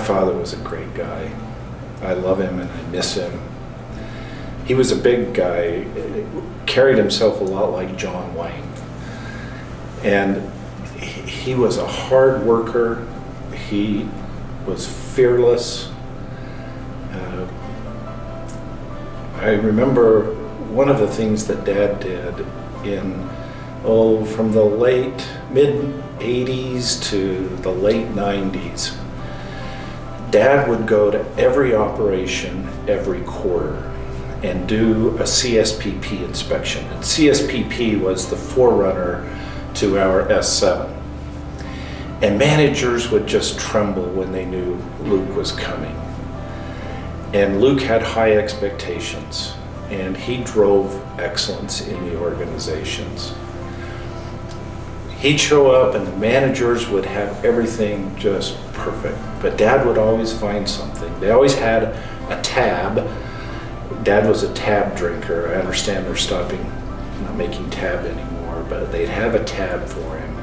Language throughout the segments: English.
father was a great guy. I love him and I miss him. He was a big guy, carried himself a lot like John Wayne. And he was a hard worker. He was fearless. I remember one of the things that Dad did from the mid-80s to the late 90s. Dad would go to every operation every quarter and do a CSPP inspection. And CSPP was the forerunner to our S7. And managers would just tremble when they knew Luke was coming. And Luke had high expectations, and he drove excellence in the organizations. He'd show up and the managers would have everything just perfect, but Dad would always find something. They always had a tab. Dad was a tab drinker. I understand they're stopping, not making tab anymore, but they'd have a tab for him.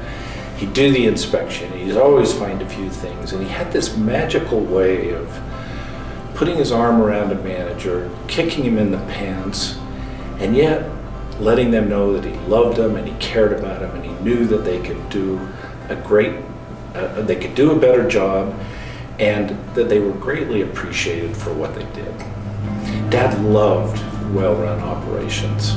He'd do the inspection. He'd always find a few things, and he had this magical way of putting his arm around a manager, kicking him in the pants, and yet letting them know that he loved them and he cared about them and he knew that they could do a better job and that they were greatly appreciated for what they did. Dad loved well-run operations.